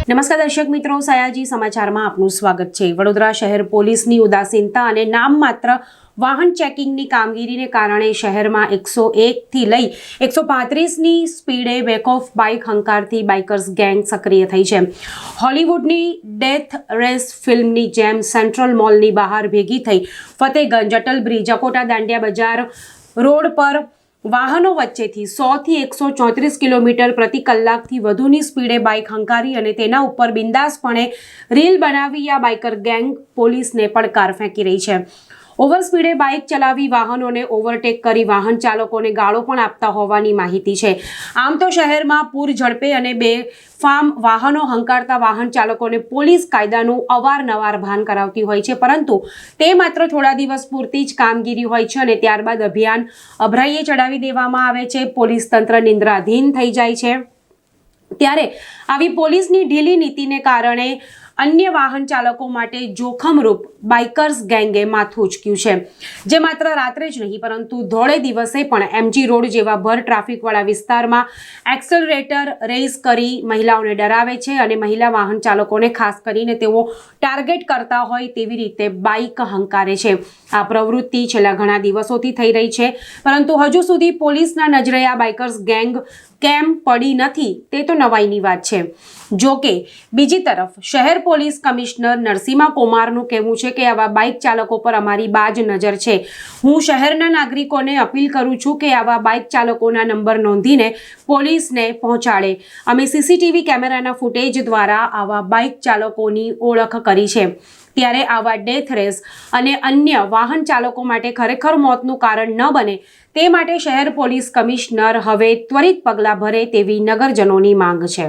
નમસ્કાર દર્શક મિત્રો, સયાજી સમાચારમાં આપનું સ્વાગત છે। વડોદરા શહેર પોલીસની ઉદાસીનતા અને નામ માત્ર વાહન ચેકિંગની કામગીરીને કારણે શહેરમાં 101 થી લઈ 135ની સ્પીડે બેક ઓફ બાઇક હંકારતી બાઇકર્સ ગેંગ સક્રિય થઈ છે। હોલિવૂડની ડેથ રેસ ફિલ્મની જેમ સેન્ટ્રલ મોલની બહાર ભેગી થઈ ફતેગંજ, અટલ બ્રિજ, અકોટા દાંડિયા બજાર રોડ પર વાહનો વચ્ચેથી 100 થી 134 કિલોમીટર પ્રતિ કલાકથી વધુની સ્પીડે બાઇક હંકારી અને તેના ઉપર બિંદાસપણે રીલ બનાવી આ બાઇકર ગેંગ પોલીસને પડકાર ફેંકી રહી છે। ઓવર સ્પીડે બાઇક ચલાવી વાહનોને ઓવરટેક કરી વાહન ચાલકોને ગાળો પણ આપતા હોવાની માહિતી છે। આમ તો શહેરમાં પૂર ઝડપે અને બેફામ વાહનો હંકારતા વાહન ચાલકોને પોલીસ કાયદાનું અવારનવાર ભાન કરાવતી હોય છે, પરંતુ તે માત્ર થોડા દિવસ પૂરતી જ કામગીરી હોય છે અને ત્યારબાદ અભિયાન અભરાઈએ ચડાવી દેવામાં આવે છે। પોલીસ તંત્ર નિંદ્રાધીન થઈ જાય છે। ત્યારે આવી પોલીસની ઢીલી નીતિને કારણે અન્ય વાહન ચાલકો માટે જોખમરૂપ બાઇકર્સ ગેંગે માથું ઉચક્યું છે, જે માત્ર રાત્રે જ નહીં પરંતુ ધોળે દિવસે પણ એમજી રોડ જેવા ભર ટ્રાફિકવાળા વિસ્તારમાં એક્સલરેટર રેઝ કરી મહિલાઓને ડરાવે છે અને મહિલા વાહન ચાલકોને ખાસ કરીને તેઓ ટાર્ગેટ કરતા હોય તેવી રીતે બાઇક હંકારે છે। આ પ્રવૃત્તિ છેલ્લા ઘણા દિવસોથી થઈ રહી છે, પરંતુ હજુ સુધી પોલીસના નજરે આ બાઇકર્સ ગેંગ કેમ પડી નથી તે તો નવાઈની વાત છે। જો કે બીજી તરફ શહેર પોલીસ કમિશનર નરસિમ્હા કુમારનું કહેવું છે કે આવા બાઇક ચાલકો પર અમારી બાજ નજર છે। હું શહેરના નાગરિકોને અપીલ કરું છું કે આવા બાઇક ચાલકોના નંબર નોંધીને પોલીસને પહોંચાડે। અમે સીસીટીવી કેમેરાના ફૂટેજ દ્વારા આવા બાઇક ચાલકોની ઓળખ કરી છે। ત્યારે આવા ડેથ રેસ અને અન્ય વાહન ચાલકો માટે ખરેખર મોતનું કારણ ન બને તે માટે શહેર પોલીસ કમિશનર હવે ત્વરિત પગલાં ભરે તેવી નગરજનોની માંગ છે।